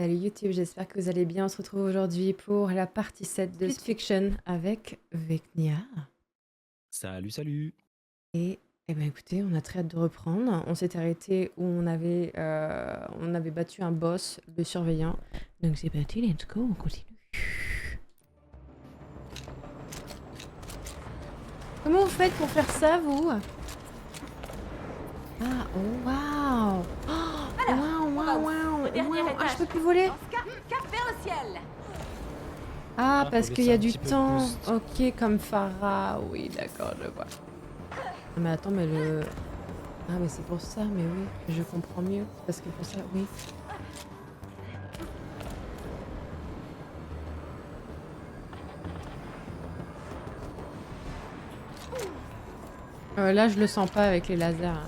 Salut YouTube, j'espère que vous allez bien. On se retrouve aujourd'hui pour la partie 7 de Fiction avec Vecnia. Salut, salut. Et ben écoutez, on a très hâte de reprendre. On s'est arrêté où on avait battu un boss, le surveillant. Donc c'est parti, let's go, on continue. Comment vous faites pour faire ça, vous? Ah, oh, waouh! Oh, waouh, waouh, waouh, waouh! Ah, je peux plus voler! Dans ce cas, cap vers le ciel. Ah, Ah, parce faut qu'il laisser y a un du petit peu de temps. boost. Ok, comme Farah. Oui, d'accord, je vois. Ah, mais attends, mais le... Ah, mais c'est pour ça, mais oui, je comprends mieux. Parce que pour ça, oui. Là, je le sens pas avec les lasers, hein.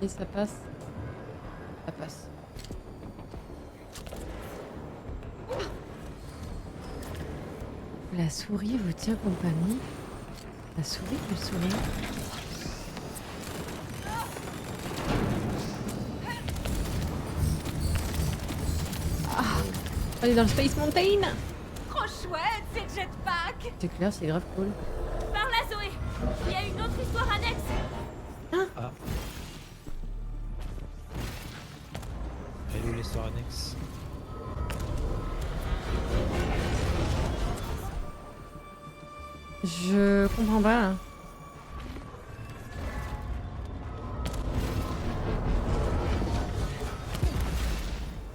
Et ça passe. Ça passe. La souris vous tient compagnie. La souris, le souris. Ah, on est dans le Space Mountain. Trop chouette, ces jetpacks. C'est clair, c'est grave cool. Par là, Zoé. Il y a une autre histoire annexe. Ah. Elle est où l'histoire annexe? Je comprends pas, là.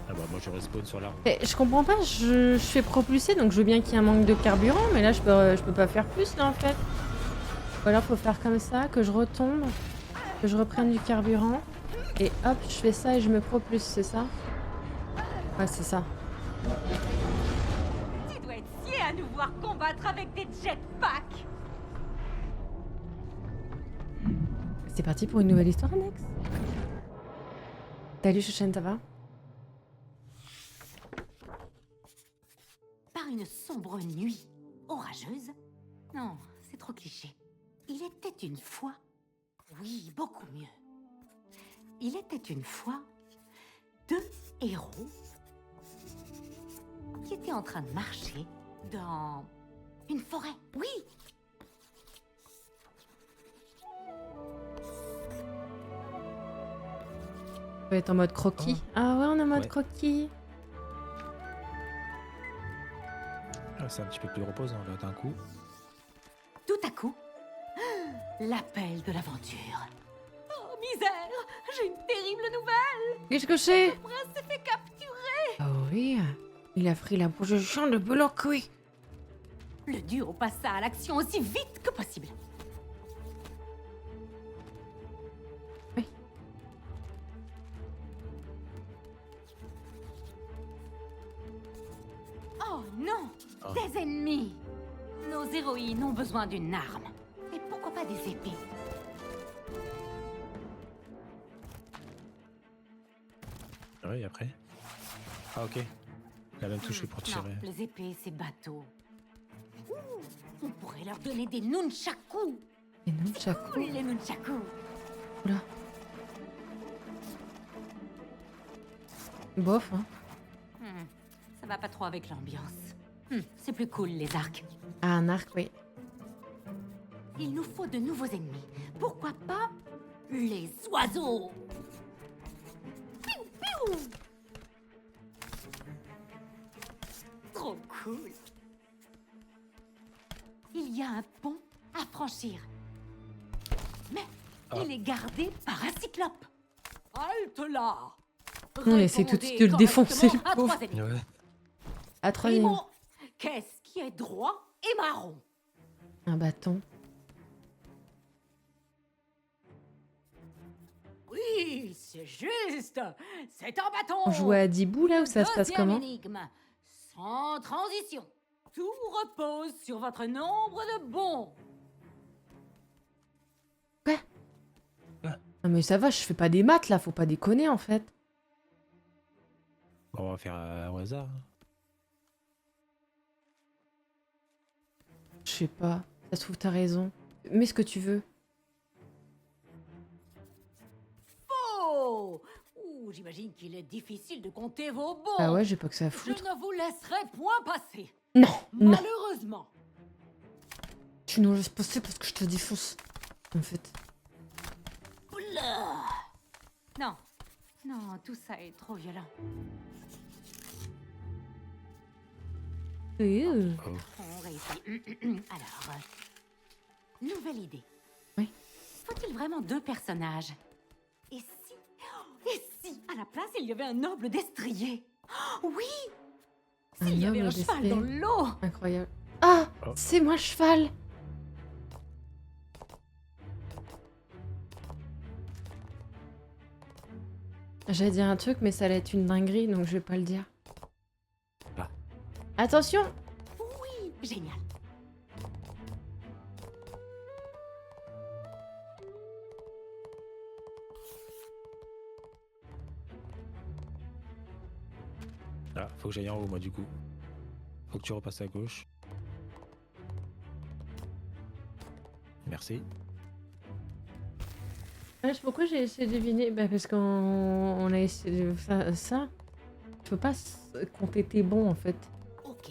Ah bah moi je respawn sur l'arbre. Eh, je comprends pas, je fais propulser, donc je veux bien qu'il y ait un manque de carburant, mais là, je peux pas faire plus, là, en fait. Ou alors, faut faire comme ça, que je retombe, que je reprenne du carburant, et hop, je fais ça et je me propulse, c'est ça? Ouais, c'est ça. Tu dois être fier à nous voir combattre avec des jetpacks. C'est parti pour une nouvelle histoire annexe. Salut Chouchen, ça va? Par une sombre nuit orageuse. Non, c'est trop cliché. Il était une fois. Oui, beaucoup mieux. Il était une fois deux héros qui étaient en train de marcher dans une forêt. Oui. On va être en mode croquis. Ah ouais, on est en mode Ouais. croquis. Ah, c'est un petit peu plus reposant là d'un coup. Tout à coup, l'appel de l'aventure. Oh, misère! J'ai une terrible nouvelle! Qu'est-ce que c'est? Le prince s'est fait capturer! Oh oui, il a pris la position de bloquer. Le duo passa à l'action aussi vite que possible. Oui. Oh non! Oh. Des ennemis! Nos héroïnes ont besoin d'une arme. Et pourquoi pas des épées? Ouais, et après? Ah ok. La même touche que pour Non, tirer. les épées, c'est bateau. Ouh, on pourrait leur donner des nunchakus! Et non, chaque coup. Oui, les nunchakus! Oula. Bof, hein. Ça va pas trop avec l'ambiance. C'est plus cool, les arcs. Ah, un arc, oui. Il nous faut de nouveaux ennemis. Pourquoi pas les oiseaux? Piou, piou. Trop cool. Il y a un pont à franchir. Mais il est gardé par un cyclope. Halte là. On essaie tout de suite de le défoncer, le Répondez pauvre. à 3 ennemis. Ouais. À troisième. Primo, qu'est-ce qui est droit et marron? Un bâton. Oui, c'est juste. C'est un bâton. On jouait à 10 bouts là ou ça se passe Deuxième comment? énigme. Sans transition. Tout repose sur votre nombre de bons. Quoi? Ah. Non mais ça va, je fais pas des maths là, faut pas déconner en fait. Bon, on va faire au hasard. Hein. Je sais pas. Ça se trouve, t'as raison. Mets ce que tu veux. Oh, ouh, Oh, j'imagine qu'il est difficile de compter vos bons. Ah ouais, j'ai pas que ça à Je foutre. ne vous laisserai point passer. Non, non. Malheureusement. Tu nous laisses passer parce que je te défonce. En fait. Oula. Non. Non, tout ça est trop violent. Oh. On réussit. Alors, nouvelle idée. Oui. Faut-il vraiment 2 personnages? Et si, à la place, il y avait un noble destrier? Oh, oui! S'il y avait noble un cheval destrier. dans l'eau! Incroyable. Ah, Oh. c'est moi le cheval. J'allais dire un truc, mais ça allait être une dinguerie, donc je vais pas le dire. Ah. Attention! Oui, génial. Ah, faut que j'aille en haut, moi, du coup. Faut que tu repasses à gauche. Merci. Pourquoi j'ai essayé de deviner? Bah parce qu'on a essayé de faire ça. Je peux pas compter tes bons en fait. Ok.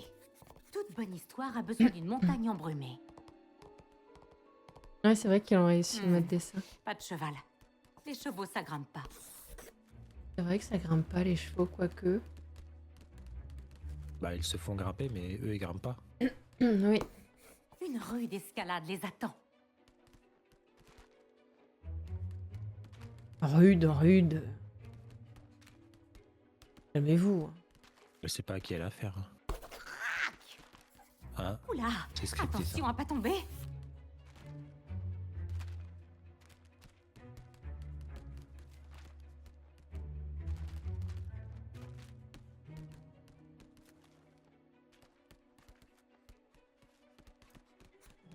Toute bonne histoire a besoin d'une montagne embrumée. Ouais, c'est vrai qu'ils ont réussi à Hmm. mettre des ça. Pas de cheval. Les chevaux, ça grimpe pas. C'est vrai que ça grimpe pas les chevaux, quoique. Bah, ils se font grimper, mais eux, ils grimpent pas. Oui. Une rue d'escalade les attend. Rude, rude. Calmez-vous. Je sais pas à qui elle a affaire. Hein? Oula! C'est scripté, ça. Attention à pas tomber!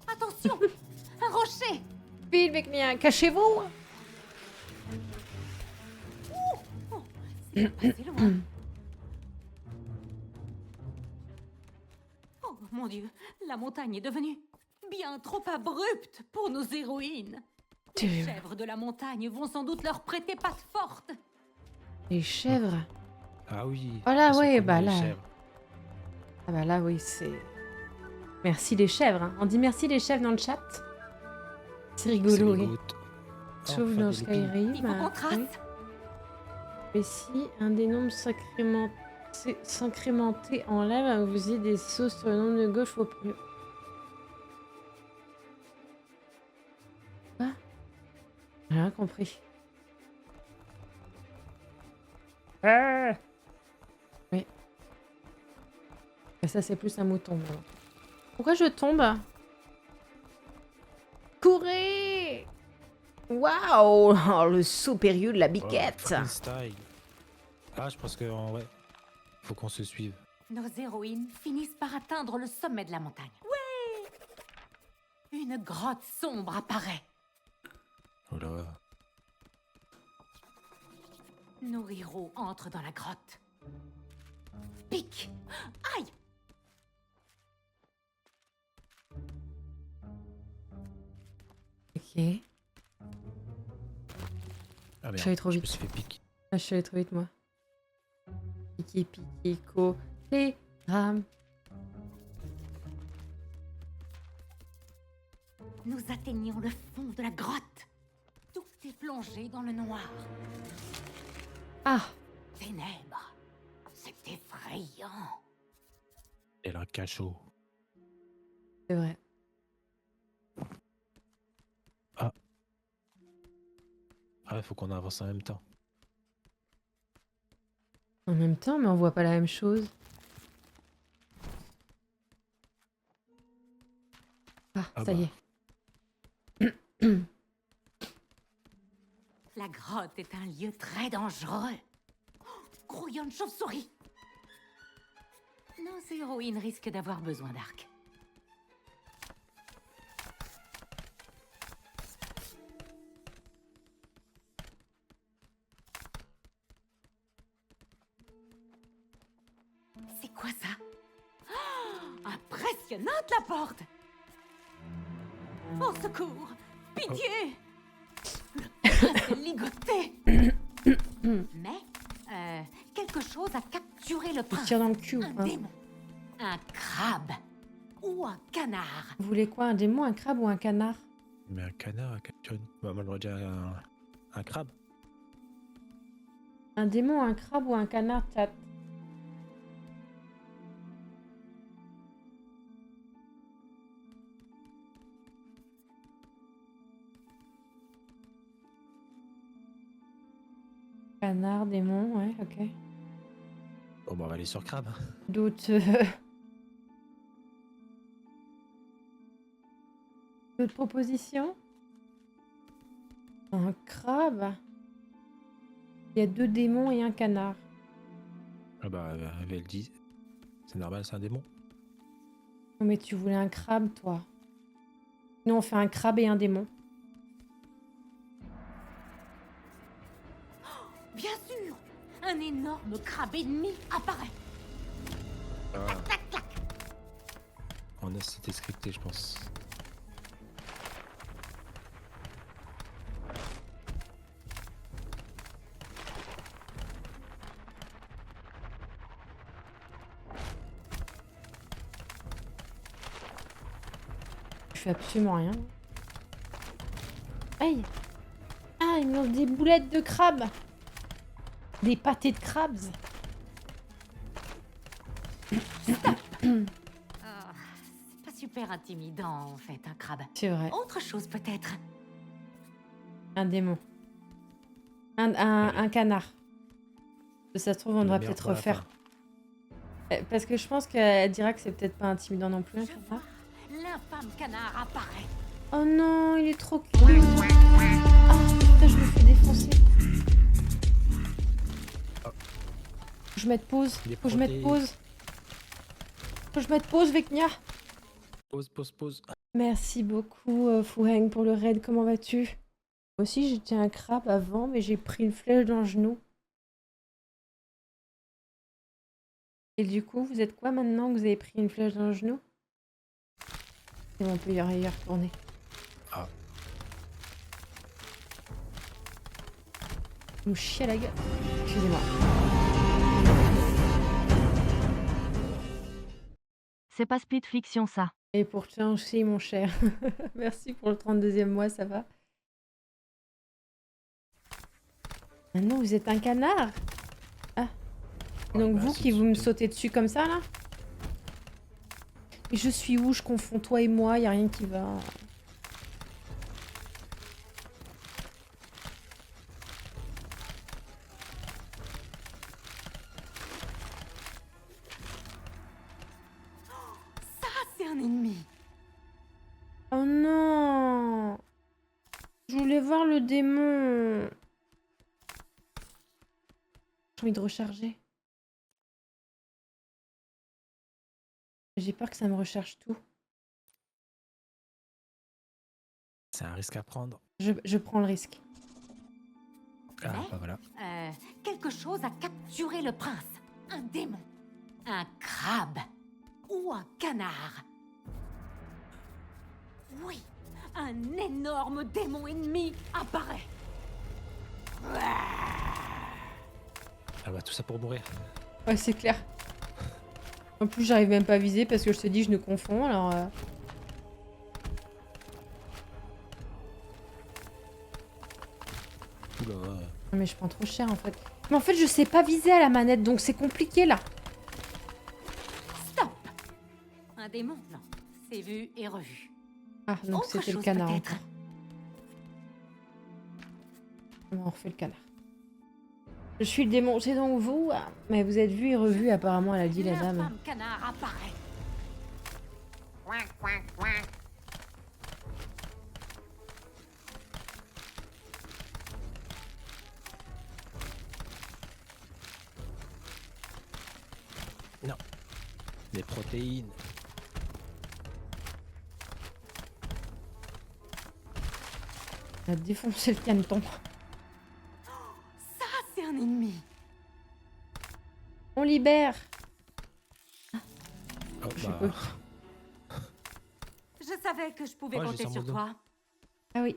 Attention! Un rocher! Vite, Bekmia, cachez-vous! Oh, c'est pas passé loin. Oh mon Dieu, la montagne est devenue bien trop abrupte pour nos héroïnes. Les Terrible. chèvres de la montagne vont sans doute leur prêter patte forte. Les chèvres. Ah oui. Voilà, elles sont ouais, comme bah les là. chèvres. Ah bah là, oui, c'est... Merci les chèvres. Hein. On dit merci les chèvres dans le chat. C'est C'est rigolo, les oui. goûtes. Sauf Enfin, dans des lépines. Skyrim. Il faut qu'on oui. trace. Et si un des nombres s'incrémentait en lave, vous ayez des sauts sur le nombre de gauche au plus. Quoi? J'ai rien compris. Ah oui. Et ça, c'est plus un mouton. Voilà. Pourquoi je tombe? Courez! Waouh! Oh, le saut périlleux de la Oh, biquette! freestyle. Ah, je pense que, ouais, faut qu'on se suive. Nos héroïnes finissent par atteindre le sommet de la montagne. Ouais! Une grotte sombre apparaît. Oh là. Nos héros entrent dans la grotte. Pique! Aïe! Ok. Ah merde, suis allée trop je vite. me suis fait pique. Ah, je suis allée trop vite, moi. Piqué, piqué, co, les rames. Nous atteignons le fond de la grotte. Tout est plongé dans le noir. Ah! Ténèbres. C'est effrayant. Elle a un cachot. C'est vrai. Ah, faut qu'on avance en même temps. En même temps, mais on voit pas la même chose. Ah, Ah ça bah. y est. La grotte est un lieu très dangereux. Oh, grouillon de chauve-souris. Nos héroïnes risquent d'avoir besoin d'arc. C'est quoi ça? Oh, impressionnante la porte! Au secours! Pitié! Le prince est ligoté! Mais quelque chose à capturer le Je prince. tire dans le cul ou Un pas? démon, un crabe ou un canard. Vous voulez quoi? Un démon, un crabe ou un canard? Mais un canard, bah, moi j'aurais dit un crabe. Un démon, un crabe ou un canard, chat? Canard, démon, ouais, ok. Bon, bah, on va aller sur crabe. D'autres... D'autres propositions? Un crabe? Il y a 2 démons et un canard. Ah bah, elle dit. C'est normal, c'est un démon. Non mais tu voulais un crabe, toi. Nous, on fait un crabe et un démon. Bien sûr, un énorme crabe ennemi apparaît. Ah, Clac, clac. c'était scripté, je pense. Je fais absolument rien. Aïe! Ah, il me lance des boulettes de crabe! Des pâtés de crabes! Ah, c'est pas super intimidant en fait, un crabe. C'est vrai. Autre chose peut-être. Un démon. Un canard. Ça se trouve, on Le devrait meilleur peut-être pour la refaire. fin. Parce que je pense qu'elle dira que c'est peut-être pas intimidant non plus, un Je vois, canard. l'infâme canard apparaît. Oh non, il est trop cute! Ah, putain, je me fais défoncer. Oh. Faut que je mette pause. Il est Faut que je mette protégé. pause. Faut que je mette pause, Vecnia. Pause. Merci beaucoup, Fuheng, pour le raid. Comment vas-tu? Moi aussi, j'étais un crabe avant, mais j'ai pris une flèche dans le genou. Et du coup, vous êtes quoi maintenant que vous avez pris une flèche dans le genou? Et on peut y retourner. Ah. Vous me chiez à la gueule. Excusez-moi. C'est pas Split Fiction ça. Et pourtant aussi, mon cher. Merci pour le 32e mois, ça va? Maintenant, vous êtes un canard? Ah. Et donc, bah, vous si qui tu vous me te- sautez dessus comme ça, là? Et je suis où? Je confonds toi et moi, y a rien qui va. Ça, c'est un ennemi. Oh non! Je voulais voir le démon. J'ai envie de recharger. J'ai peur que ça me recharge tout. C'est un risque à prendre. Je prends le risque. Ah, Mais- bah voilà. Quelque chose à capturer le prince. Un démon, un crabe ou un canard. Oui, un énorme démon ennemi apparaît. Ah bah, tout ça pour mourir. Ouais, c'est clair. En plus, j'arrive même pas à viser parce que je te dis, je nous confonds, alors... Oula. Non, mais je prends trop cher, en fait. Mais en fait, je sais pas viser à la manette, donc c'est compliqué, là. Stop. Un démon, non. C'est vu et revu. Ah, donc Autre c'était le chose, canard, peut-être. encore. On refait le canard. Je suis le démon, c'est donc vous? Ah, mais vous êtes vu et revu, apparemment, elle a dit, la dame. L'infâme canard apparaît. Non. Les protéines. Elle a défoncé le caneton. Ça, c'est un ennemi. On libère. Oh, Je bah, peux. Je savais que je pouvais Ouais, j'ai compter sur sur mon dos. toi. Ah oui.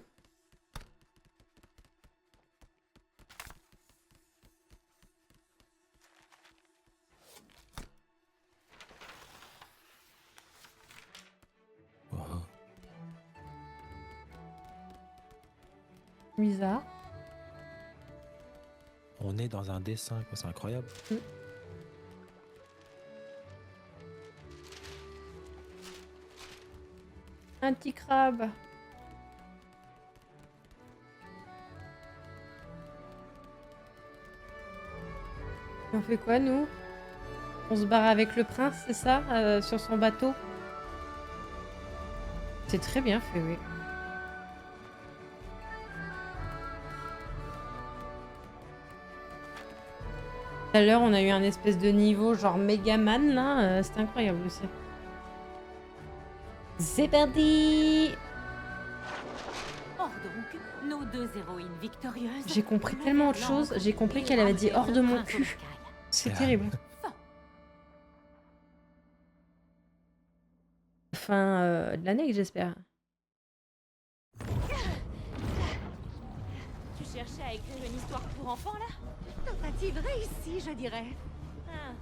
Bizarre. On est dans un dessin, quoi. C'est incroyable. Un petit crabe. On fait quoi, nous? On se barre avec le prince, c'est ça? Sur son bateau? C'est très bien fait, oui. Tout à l'heure, on a eu un espèce de niveau genre Megaman, là. C'était incroyable aussi. C'est parti! Or donc, nos deux héroïnes victorieuses. J'ai compris tellement autre chose. J'ai compris qu'elle avait dit hors de mon cul. C'est terrible. Fin de l'année, j'espère. Tu cherchais à écrire une histoire pour enfants, là? Tentative réussie, je dirais. Ah.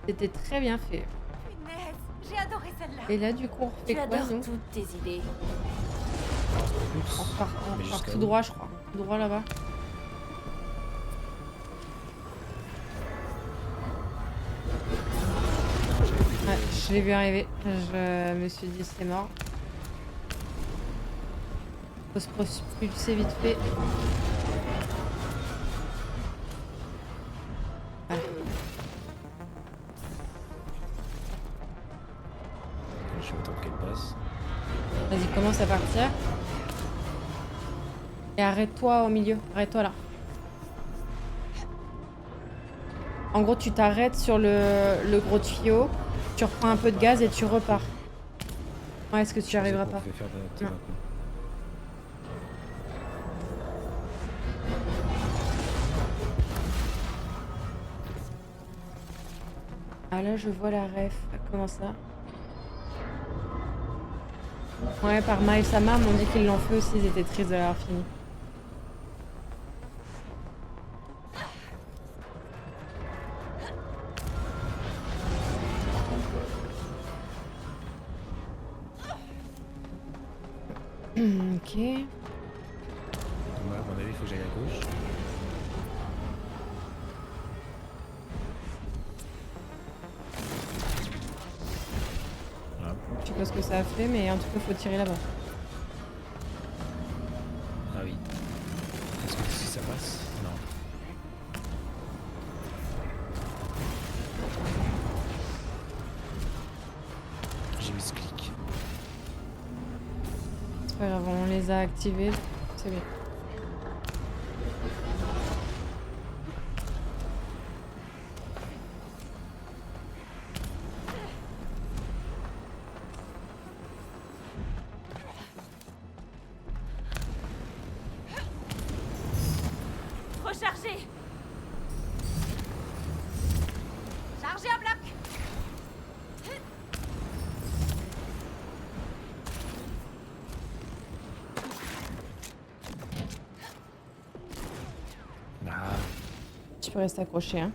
C'était très bien fait. Punaise, j'ai adoré celle-là. Et là, du coup, on refait Tu quoi, adores nous? toutes tes idées. On repart Mais jusqu'à tout où? droit, je crois. Tout droit là-bas. Ouais, je l'ai vu arriver. Je me suis dit, c'est mort. Faut se propulser vite fait. Voilà. Je vais attendre qu'elle passe. Vas-y, commence à partir. Et arrête-toi au milieu. Arrête-toi là. En gros, tu t'arrêtes sur le gros tuyau. Tu reprends un peu de gaz et tu repars. Ouais, est-ce que tu n'y arriveras pas? Je vais faire de Non. Ah là, je vois la ref. Comment ça? Ouais, par Ma et Sama, m'ont dit qu'ils l'ont fait aussi. Ils étaient tristes de l'avoir fini. Ok. Moi, à mon avis, il faut que j'aille à gauche. Voilà. Je sais pas ce que ça a fait, mais en tout cas, faut tirer là-bas. Ah oui. Est-ce que si ça passe? Non. J'ai mis ce clic. C'est pas grave, on les a activés. C'est bien. Recharger! Charger à bloc! Ah, Tu peux rester accroché, hein.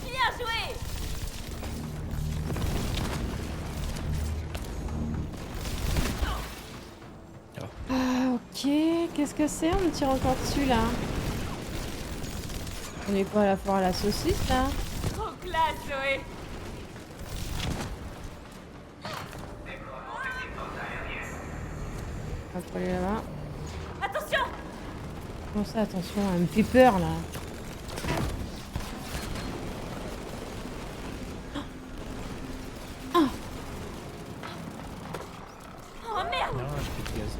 Bien joué! Ah, ok. Qu'est-ce que c'est? On me tire encore dessus, là. On est pas à la foire à la saucisse, là. Trop classe, Zoé! On va aller là-bas. Attention! Comment ça, attention, elle me fait peur, là. Oh merde! non, j'ai plus de gaz.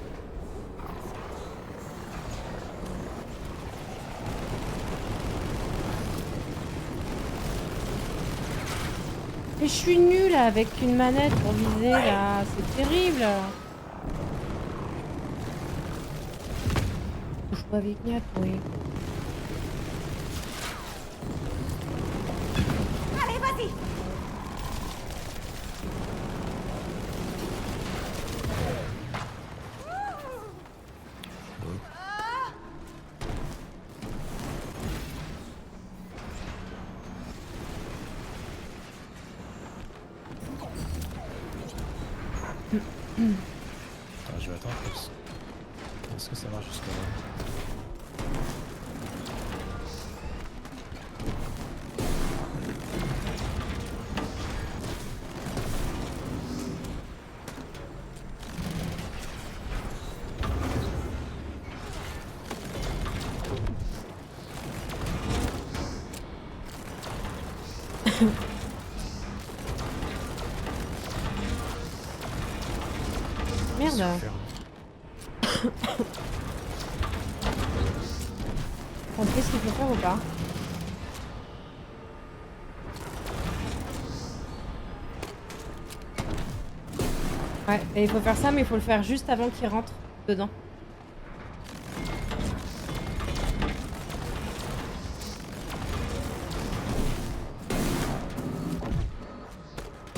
Et je suis nulle avec une manette pour viser, là. C'est terrible. Sławik, oui. Allez, vas-y. Attends, je vais attendre. Est-ce que ça marche jusqu'à là? Merde. Super. On sait ce qu'il faut faire ou pas? Ouais, et il faut faire ça, mais il faut le faire juste avant qu'il rentre dedans.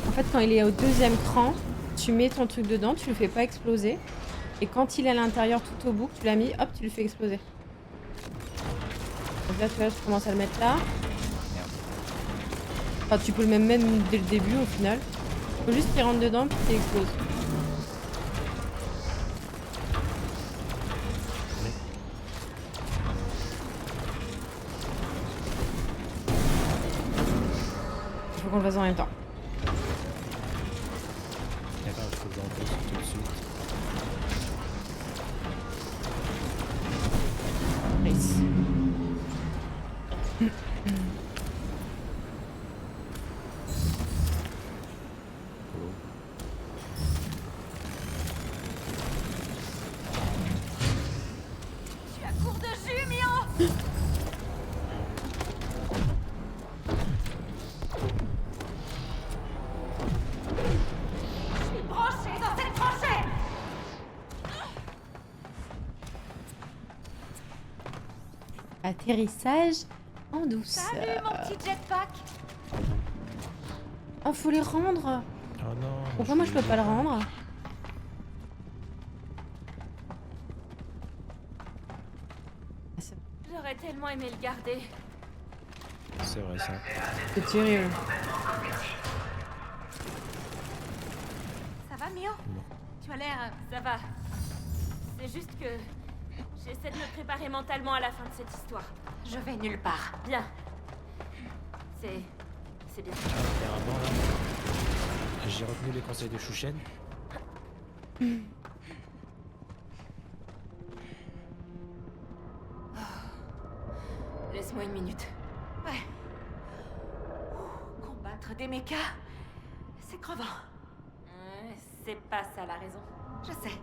En fait, quand il est au deuxième cran, tu mets ton truc dedans, tu le fais pas exploser. Et quand il est à l'intérieur tout au bout, que tu l'as mis, hop, tu le fais exploser. Donc là, tu vois, je commence à le mettre là. Enfin, tu peux le même mettre dès le début au final. Faut juste qu'il rentre dedans puis qu'il explose. Il faut qu'on le fasse en même temps. Attends, il faut que j'en pose tout de suite. Nice. Tu as court de jus, Mio. Je suis branchée dans cette tranchée. Atterrissage en douceur. Salut, mon petit jetpack. Oh, faut les rendre. Oh non. Pourquoi moi je peux pas le rendre? Ah, J'aurais tellement aimé le garder. C'est vrai ça. c'est terrible. Ça va, Mio? Tu as l'air... Ça va. C'est juste que j'essaie de me préparer mentalement à la fin de cette histoire. Je vais nulle part. Bien. C'est bien. Et avant là, j'ai retenu les conseils de Chouchen. Laisse-moi une minute. Ouais. Combattre des mechas, c'est crevant. C'est pas ça la raison. Je sais.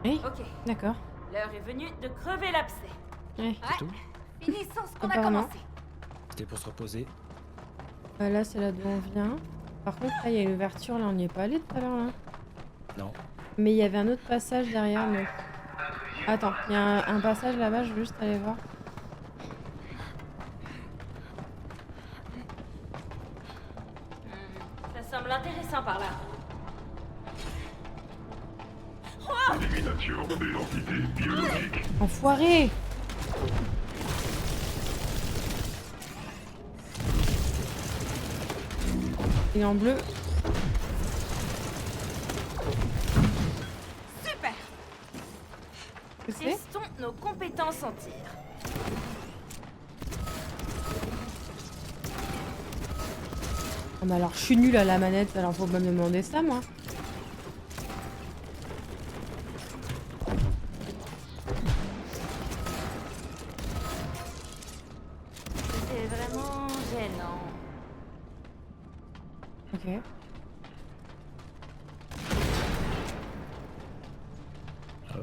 Oui, Ok, d'accord. l'heure est venue de crever l'abcès. Ouais. Ouais. Tout. Finissons ce qu'on a Apparemment. commencé. C'était pour se reposer. Là, c'est là d'où on vient. Par contre, là, il y a une ouverture. Là, on n'y est pas allé tout à l'heure, là. Non. Mais il y avait un autre passage derrière, donc... Attends, il y a un passage là-bas, je veux juste aller voir. Ça semble intéressant par là. Élimination des entités biologiques. Enfoiré! Il est en bleu. Super. Qu'est-ce que c'est? Testons nos compétences en tir. Oh, mais alors, je suis nulle à la manette, alors faut pas me demander ça, moi. C'est vraiment gênant. Ok. Oh.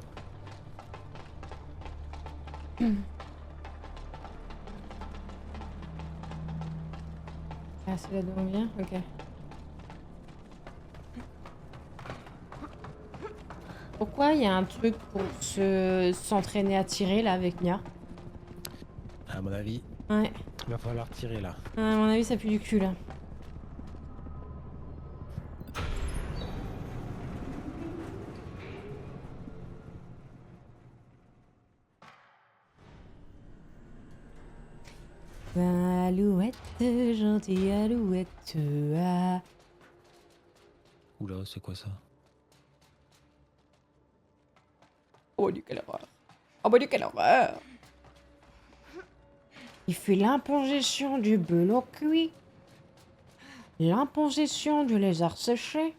Ah, c'est là d'où on vient? Ok. Pourquoi il y a un truc pour s'entraîner à tirer là avec Nia? À mon avis, Ouais. il va falloir tirer là. À mon avis, ça pue du cul là. Alouette, gentille alouette. Ah. Oula, c'est quoi ça? Oh, du quelle horreur. Oh, bah, du quelle horreur. Il fait l'imposition du belot cuit, l'imposition du lézard séché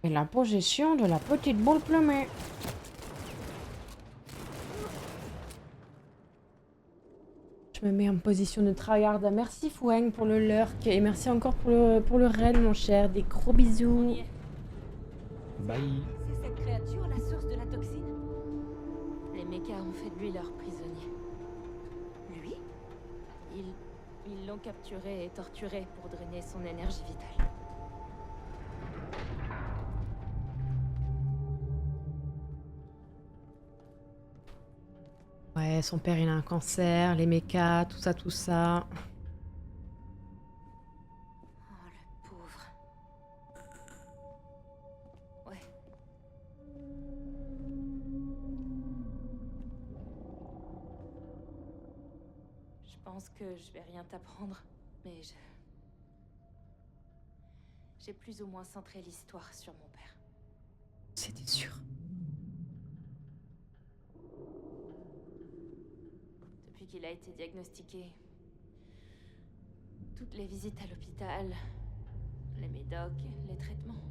et l'imposition de la petite boule plumée. Je me mets en position de tryhard. Merci Fouang pour le lurk et merci encore pour le raid mon cher. Des gros bisous. Bye. C'est cette créature la source de la toxine? Les mechas ont fait de lui leur prisonnier. Lui? Ils l'ont capturé et torturé pour drainer son énergie vitale. Ouais, son père il a un cancer, les mechas, tout ça, tout ça. Oh, le pauvre. Ouais. Je pense que je vais rien t'apprendre, mais j'ai plus ou moins centré l'histoire sur mon père. C'était sûr. Depuis qu'il a été diagnostiqué, toutes les visites à l'hôpital, les médocs, les traitements.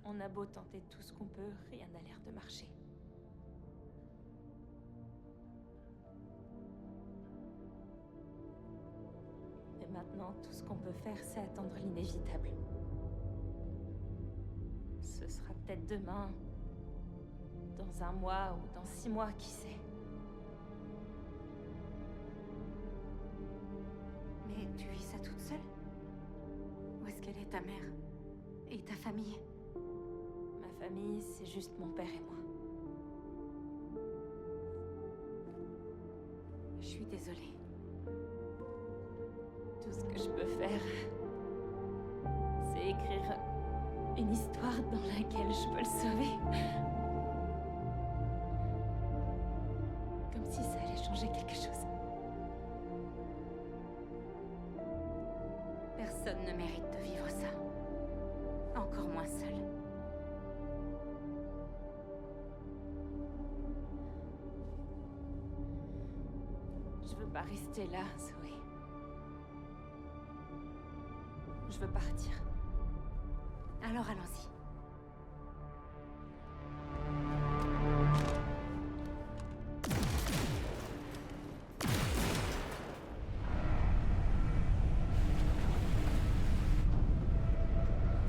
On a beau tenter tout ce qu'on peut, rien n'a l'air de marcher. Et maintenant, tout ce qu'on peut faire, c'est attendre l'inévitable. Ce sera peut-être demain, dans un mois ou dans 6 mois, qui sait. Mais tu vis ça toute seule? Où est-ce qu'elle est ta mère? Et ta famille? Ma famille, c'est juste mon père et moi. Je suis désolée. Tout ce que je peux faire, c'est écrire une histoire dans laquelle je peux le sauver. Comme si ça allait changer quelque chose. Personne ne mérite de vivre ça. Encore moins seul. Je veux pas rester là, Zoé. Je veux partir. Alors allons-y.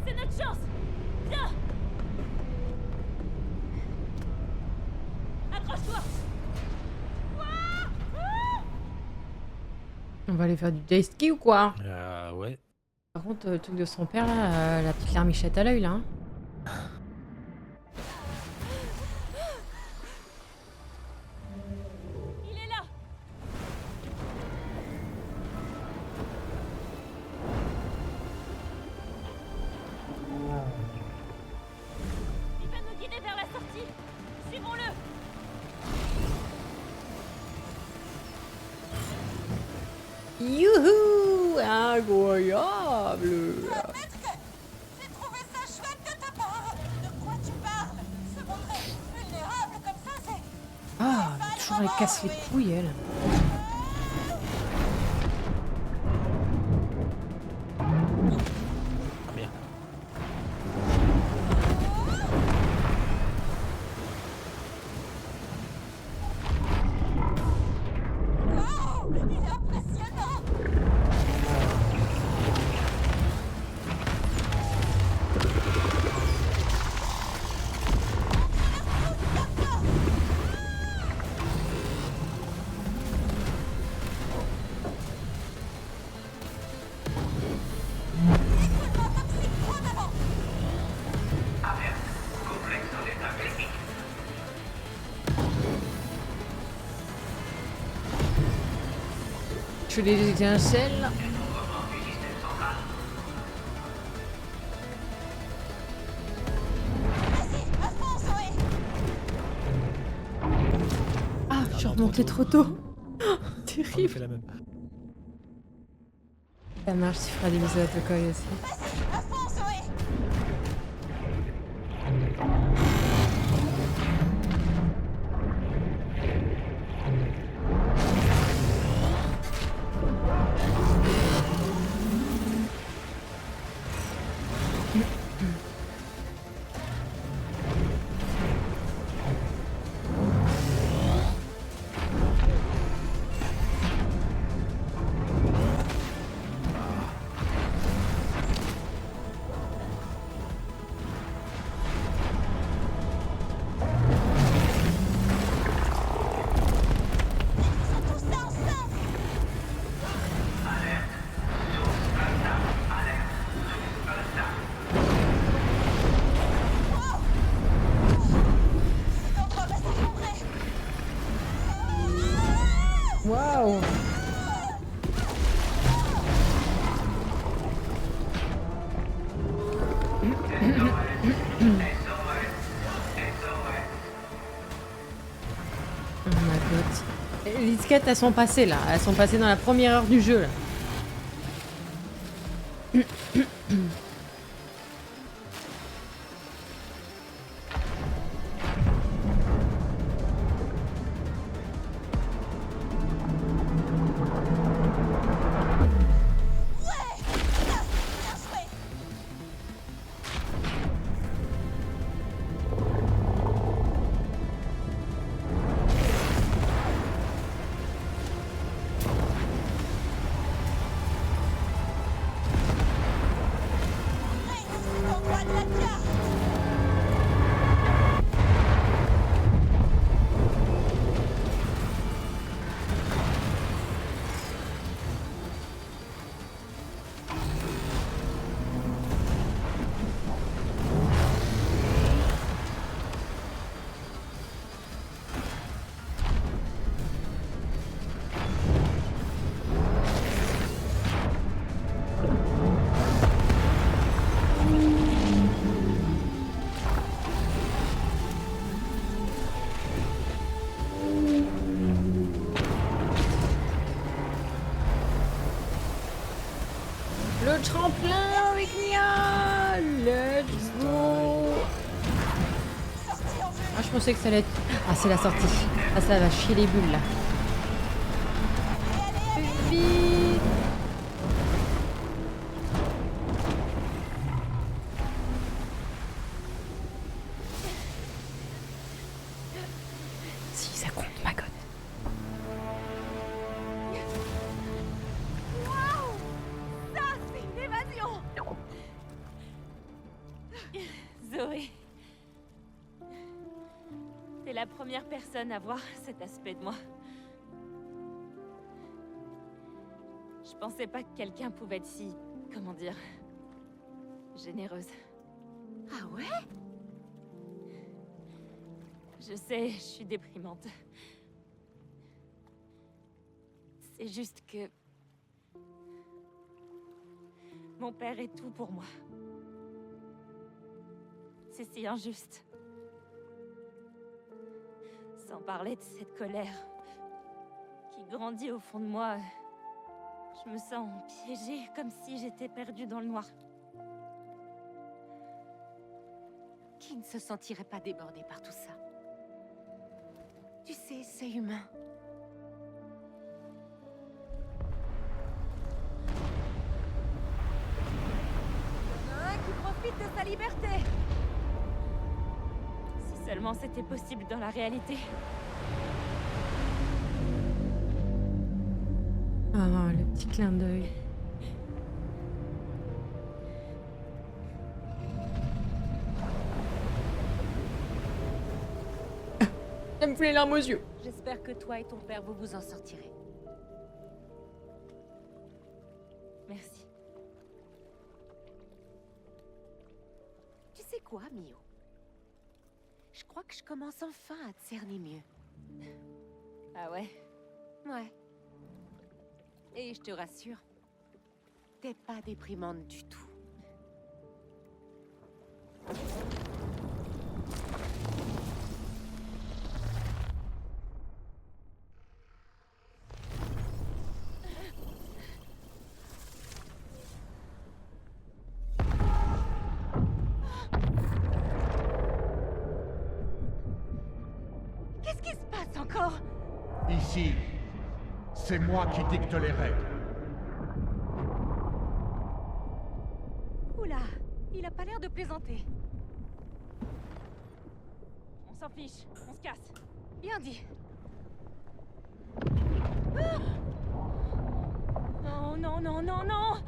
C'est notre chance! Viens! Accroche-toi! On va aller faire du jet ski ou quoi? Ouais. Par contre, le truc de son père là, la petite larmichette à l'œil là. Hein. Il est là! Il va nous guider vers la sortie! Suivons-le! Youhou! Incroyable! J'ai trouvé ça chouette de ta part. De quoi tu parles? Ce monde vulnérable comme ça, c'est... Ah, toujours elle casse les couilles elle. Ah merde. Oh, il est impressionnant. Je les étincelles. Vas-y, à fond, Zoé. Ah, je suis remontée trop tôt. On Terrible. fait la même. Ça marche, tu feras des bisous à Tokoi aussi. Vas-y, à fond, Zoé. Ils sont tous là ensemble. Cet endroit va s'effondrer. Waouh. Oh my god. Les disquettes, elles sont passées là. Elles sont passées dans la première heure du jeu là. Ouais, ça, bien joué. Reste cet endroit de la carte. Le tremplin avec Nia. Let's go. Sortie en vue. Ah, je pensais que ça allait être... Ah, c'est la sortie. Ah, ça va chier les bulles là. Vite. Si, ça compte, ma god. Waouh! Ça, c'est une évasion! Zoé. T'es la première personne à voir cet aspect de moi. Je pensais pas que quelqu'un pouvait être si... comment dire... généreuse. Ah ouais? Je sais, je suis déprimante. C'est juste que... mon père est tout pour moi. C'est si injuste. Sans parler de cette colère qui grandit au fond de moi. Je me sens piégée, comme si j'étais perdue dans le noir. Qui ne se sentirait pas débordé par tout ça? Tu sais, c'est humain. Un qui profite de sa liberté. Si seulement c'était possible dans la réalité. Ah, le petit clin d'œil. Ça me fout les larmes aux yeux. J'espère que toi et ton père, vous vous en sortirez. Merci. Tu sais quoi, Mio? Je crois que je commence enfin à te cerner mieux. Ah ouais? Ouais. Et je te rassure, t'es pas déprimante du tout. Qu'est-ce qui se passe encore? Ici, c'est moi qui dicte les règles. Oula, il a pas l'air de plaisanter. On s'en fiche, on se casse. Bien dit. Ah oh non, non, non, non!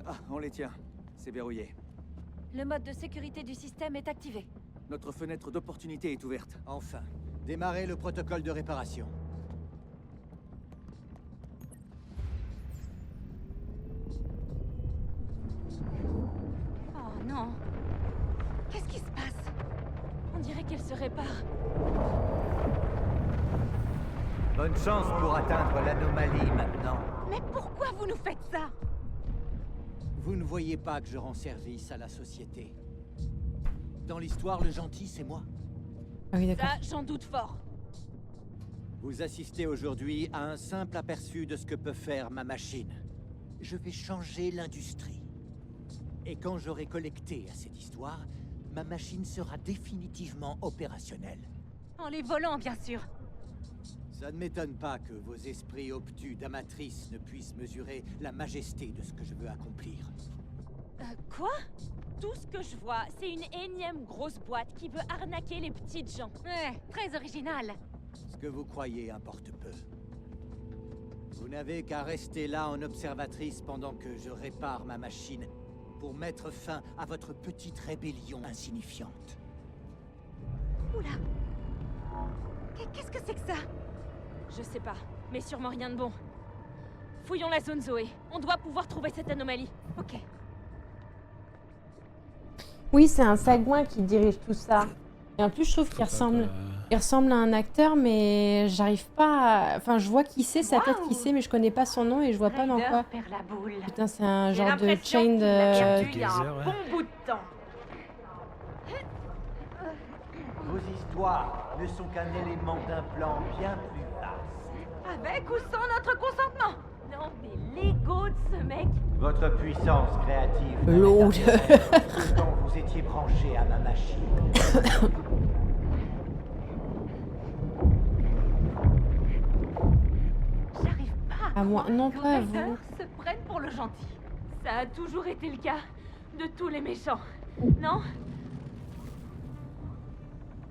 Ah, on les tient. C'est verrouillé. Le mode de sécurité du système est activé. Notre fenêtre d'opportunité est ouverte. Enfin, démarrez le protocole de réparation. Oh non. Qu'est-ce qui se passe? On dirait qu'elle se répare. Bonne chance pour atteindre l'anomalie maintenant. Mais pourquoi vous nous faites ça? Vous ne voyez pas que je rends service à la société. Dans l'histoire, le gentil, c'est moi. Ah oui, d'accord. Ça, j'en doute fort. Vous assistez aujourd'hui à un simple aperçu de ce que peut faire ma machine. Je vais changer l'industrie. Et quand j'aurai collecté assez d'histoires, ma machine sera définitivement opérationnelle. En les volant, bien sûr. Ça ne m'étonne pas que vos esprits obtus d'amatrice ne puissent mesurer la majesté de ce que je veux accomplir. Quoi? Tout ce que je vois, c'est une énième grosse boîte qui veut arnaquer les petites gens. Ouais, très original. Ce que vous croyez importe peu. Vous n'avez qu'à rester là en observatrice pendant que je répare ma machine pour mettre fin à votre petite rébellion insignifiante. Oula. Qu'est-ce que c'est que ça? Je sais pas, mais sûrement rien de bon. Fouillons la zone Zoé. On doit pouvoir trouver cette anomalie. Ok. Oui, c'est un sagouin qui dirige tout ça. Et en plus, je trouve qu'il ressemble à un acteur, mais j'arrive pas à... Enfin, je vois qui c'est, sa tête qui c'est, mais je connais pas son nom et je vois pas dans quoi. perd la boule. Putain, c'est un genre de l'impression chain qu'il l'a perdu de... il y a un ouais. bon bout de temps. Vos histoires ne sont qu'un élément d'un plan bien plus vaste. Avec ou sans notre consentement? Non, mais l'ego de ce mec. Votre puissance créative. Lol. Quand vous étiez branché à ma machine. J'arrive pas À moi, croire non que pas à Ryder vous. se prenne pour le gentil. Ça a toujours été le cas de tous les méchants, non?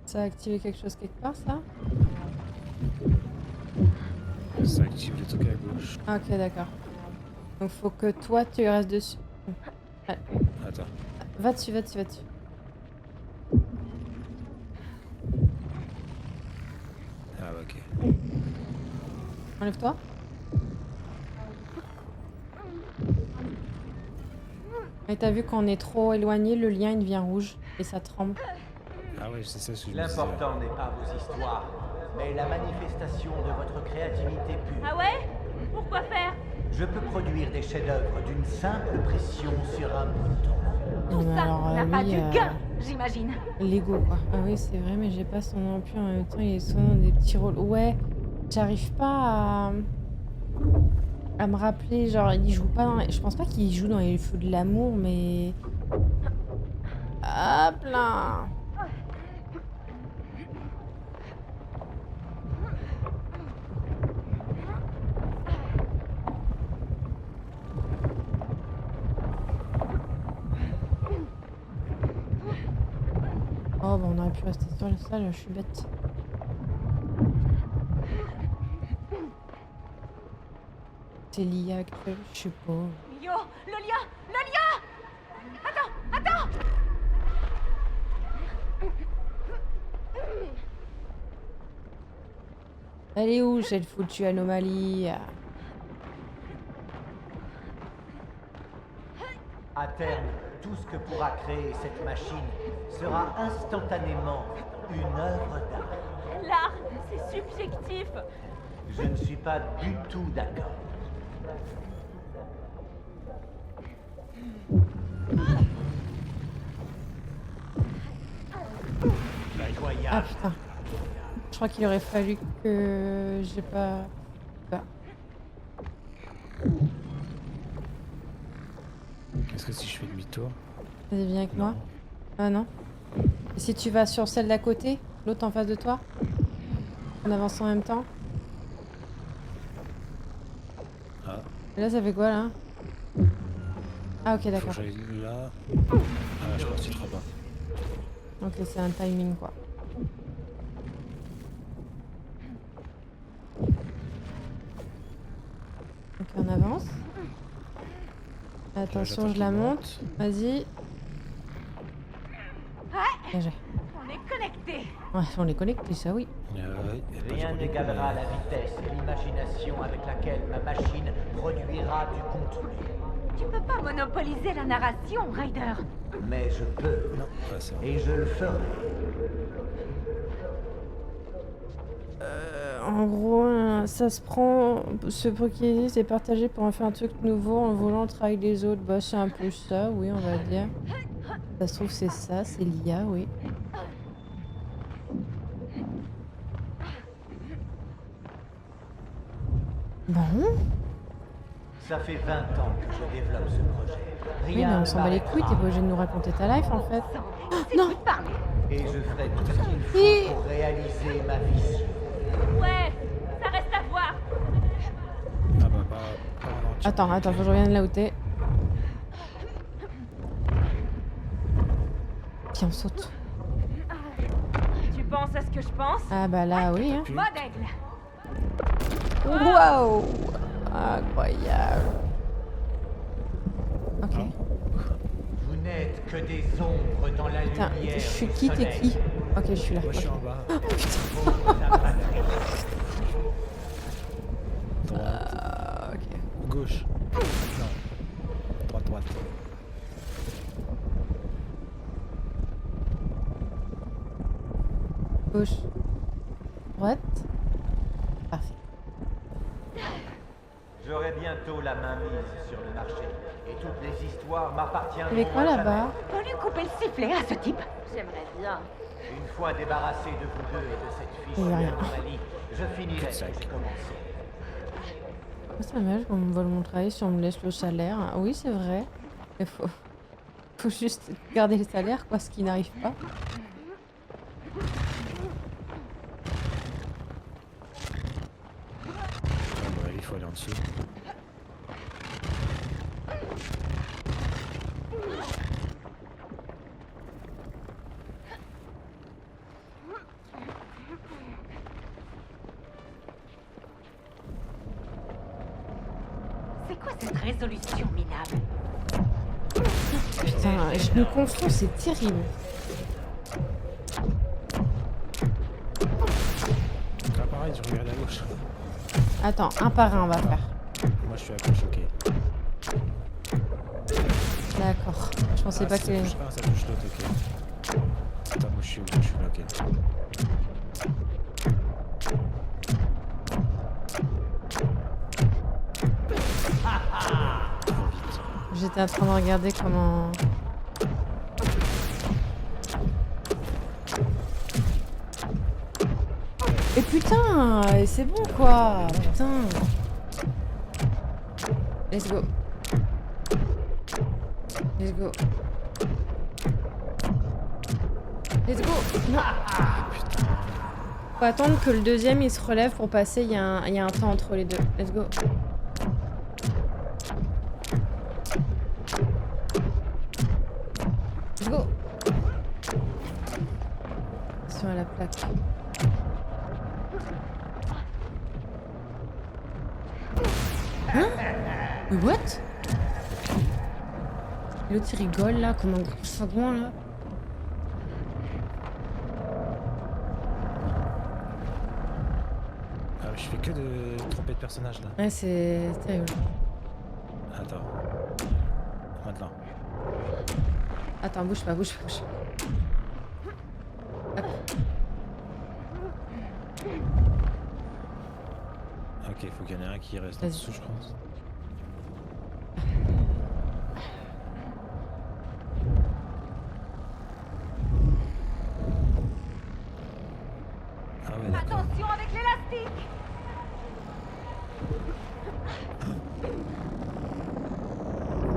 Ça a activé quelque chose quelque part, ça? Ça active le truc à gauche. Ah, ok, d'accord. Donc faut que toi, tu restes dessus. Attends. Va dessus, va dessus, va dessus. Ah bah ok. Enlève-toi. Et t'as vu quand on est trop éloigné, le lien il devient rouge et ça tremble. Ah ouais, c'est ça ce que je me disais. L'important n'est pas vos histoires, mais la manifestation de votre créativité pure. Ah ouais? Pourquoi faire? Je peux produire des chefs-d'œuvre d'une simple pression sur un bouton. Tout mais ça alors, n'a pas lui, du gain, j'imagine. Lego quoi. Ah oui c'est vrai mais j'ai pas son nom plus en même temps il est souvent dans des petits rôles. Ouais, j'arrive pas à me rappeler genre il joue pas dans... Je pense pas qu'il joue dans les feux de l'amour mais... Hop là. Oh bah on aurait pu rester sur le sol, je suis bête. C'est l'IA actuelle, je sais pas. Yo, le lien! Le lien! Attends! Attends! Elle est où cette foutue anomalie? À terme, tout ce que pourra créer cette machine sera instantanément une œuvre d'art. subjectif. Je ne suis pas du tout d'accord. Ah putain. Je crois qu'il aurait fallu que j'ai pas... Est-ce que si je fais demi-tour? Vas-y, viens avec moi. Non. Ah non. Et si tu vas sur celle d'à côté, l'autre en face de toi, on avance en même temps. Ah, Et là, ça fait quoi là? Ah ok, faut que d'accord. j'aille là. Ah, je pense qu'il trop bas. Ok, c'est un timing quoi. Ok, on avance. Attention, j'attends je la qu'il monte. Vas-y. Bien joué. On est connectés. Ouais, on les connecte, ça oui. Rien n'égalera la vitesse et l'imagination avec laquelle ma machine produira du contenu. Tu peux pas monopoliser la narration, Ryder. Mais je peux, Non, pas ça. et je le ferai. En gros, ça se prend, ce Pokédex c'est partagé pour en faire un truc nouveau en volant le travail des autres. Bah c'est un peu ça, oui, on va dire. Ça se trouve c'est ça, c'est l'IA, oui. Bon, Ça fait 20 ans que je développe ce projet. oui, mais on s'en bat les couilles, t'es pas obligé de nous raconter ta life en fait. Non. Et je ferai tout ce qu'il faut pour réaliser ma vision. Ouais, ça reste à voir. Ah bah pas en entier. Attends, faut que je revienne là où t'es. Puis on saute. Tu penses à ce que je pense? Ah bah là, oui. Hein. Mode aigle. Waouh! Incroyable. Ok. Vous n'êtes que des ombres dans la Putain, lumière. je suis du qui, t'es soleil. qui? Ok, je suis là. Moi je suis ok. en bas. La patrie. Droite. Ok. Gauche. Non. Droite. Gauche. Droite. Parfait. J'aurai bientôt la main mise sur le marché. Et toutes les histoires m'appartiendront. Avec quoi à jamais. là-bas? On lui couper le sifflet à ce type. J'aimerais bien. Une fois débarrassé de vous deux et de cette Il y a fichue rien. anomalie, je finirai ce Sac. que j'ai commencé. C'est dommage qu'on me vole mon travail si on me laisse le salaire. Ah oui, c'est vrai. Il faut juste garder le salaire, quoi, ce qui n'arrive pas. Ah bah il faut aller en dessous. C'est quoi cette résolution minable? Putain, je me confonds, c'est terrible. Ah pareil, je regarde à gauche. Attends, un par un, on va faire. Moi je suis à gauche, ok. D'accord. Je pensais pas ça qu'il y avait... touche un, ça touche l'autre, ok. Attends, moi je suis bloqué. Trop vite. J'étais en train de regarder comment... Et putain, c'est bon quoi. Putain. Let's go. Let's go. Let's go. Non. Faut attendre que le deuxième il se relève pour passer. Il y a un temps entre les deux. Let's go. Let's go. Attention à la plaque. Hein? Mais what? L'autre il rigole là comme un gros sagouin là. Ah, je fais que de tromper de personnages là. Ouais c'est terrible. Attends. Maintenant. Attends, bouge pas. Hop. Ok, faut qu'il y en ait un qui reste en Vas-y. dessous, je pense. Ah ouais, d'accord. Attention avec l'élastique!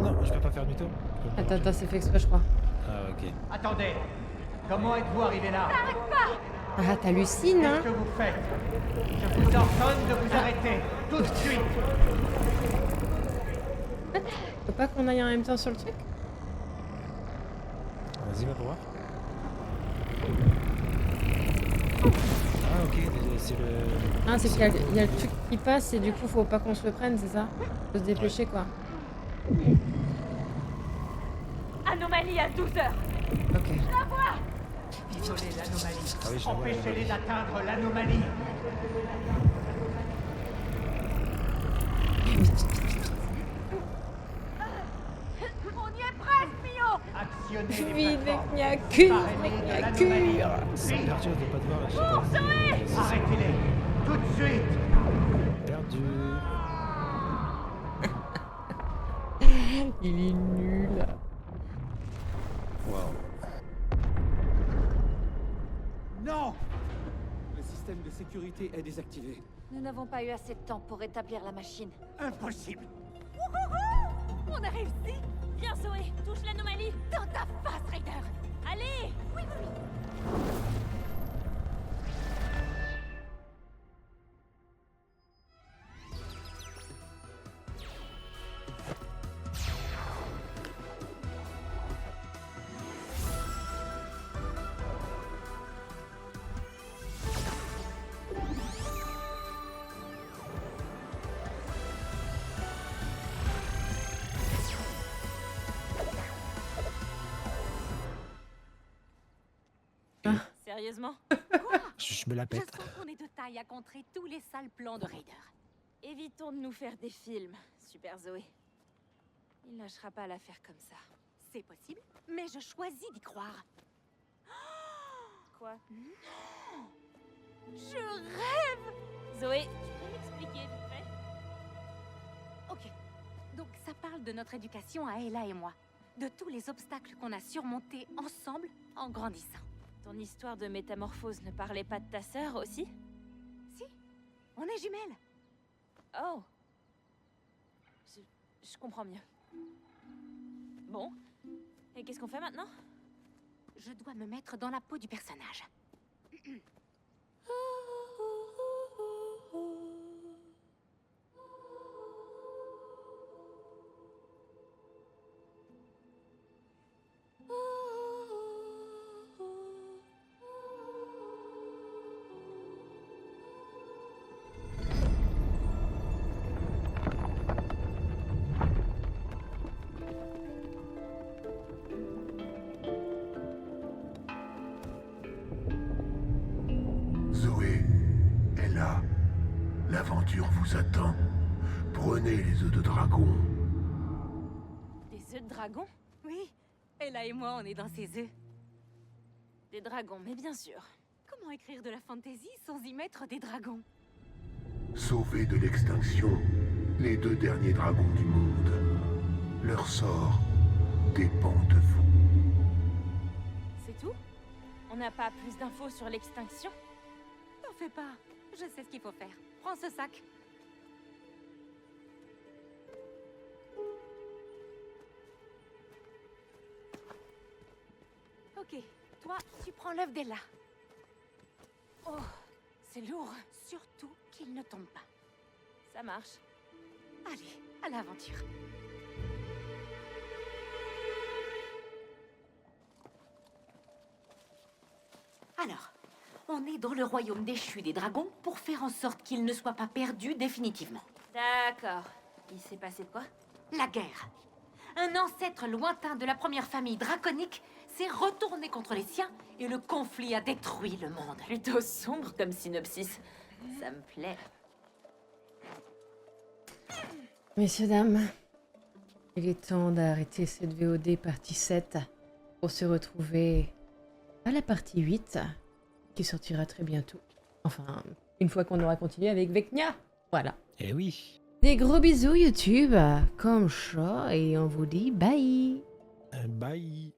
Non, je peux pas faire demi-tour. Je peux pas. Attends, c'est fait exprès, je crois. Ah ok. Attendez. Comment êtes-vous arrivé là? Ah, t'hallucines, hein? Qu'est-ce que vous faites? Je vous ordonne de vous arrêter. Tout de suite. Faut pas qu'on aille en même temps sur le truc? Vas-y, va pour voir. Ah ok, c'est le... Ah, c'est qu'il y a le truc qui passe et du coup, faut pas qu'on se le prenne, c'est ça? Faut se dépêcher, quoi. Anomalie à 12 heures. Ok. Isolez l'anomalie. Ah oui, je la vois, Empêchez-les d'atteindre l'anomalie. On y est presque, Mio! Actionnez les Vite, plateformes. Vecnia, cure! Parrainez de Vecnia, l'anomalie. cure! Ça me perturbe de pas te voir. Arrêtez-les. Tout de suite. Perdu. Il est nul. Waouh. Non. Le système de sécurité est désactivé. Nous n'avons pas eu assez de temps pour rétablir la machine. Impossible. On a réussi! Viens Zoé, touche l'anomalie. Dans ta face, Raider! Allez. Sérieusement? Je me la Je pète. sens qu'on est de taille à contrer tous les sales plans de Raider. Évitons de nous faire des films, Super Zoé. Il lâchera pas l'affaire comme ça. C'est possible, mais je choisis d'y croire. Quoi? Je rêve! Zoé, tu peux m'expliquer vite fait? Ok. Donc ça parle de notre éducation à Ella et moi. De tous les obstacles qu'on a surmontés ensemble en grandissant. Ton histoire de métamorphose ne parlait pas de ta sœur aussi? Si, on est jumelles. Oh. Je comprends mieux. Bon. Et qu'est-ce qu'on fait maintenant? Je dois me mettre dans la peau du personnage. Zoé, Ella, l'aventure vous attend. Prenez les œufs de dragon. Des œufs de dragon? Oui, Ella et moi, on est dans ses œufs. Des dragons, mais bien sûr. Comment écrire de la fantasy sans y mettre des dragons? Sauvez de l'extinction les 2 derniers dragons du monde. Leur sort dépend de vous. C'est tout? On n'a pas plus d'infos sur l'extinction? T'en fais pas, je sais ce qu'il faut faire. Prends ce sac. Ok, toi, tu prends l'œuf d'Ella. Oh, c'est lourd. Surtout qu'il ne tombe pas. Ça marche. Allez, à l'aventure. Alors, on est dans le royaume déchu des dragons pour faire en sorte qu'il ne soit pas perdu définitivement. D'accord. Il s'est passé quoi? La guerre. Un ancêtre lointain de la première famille draconique s'est retourné contre les siens et le conflit a détruit le monde. Plutôt sombre comme synopsis. Ça me plaît. Messieurs, dames, il est temps d'arrêter cette VOD partie 7 pour se retrouver à la partie 8 qui sortira très bientôt. Enfin, une fois qu'on aura continué avec Vecnia. Voilà. Eh oui. Des gros bisous YouTube, comme ça, et on vous dit bye. Bye.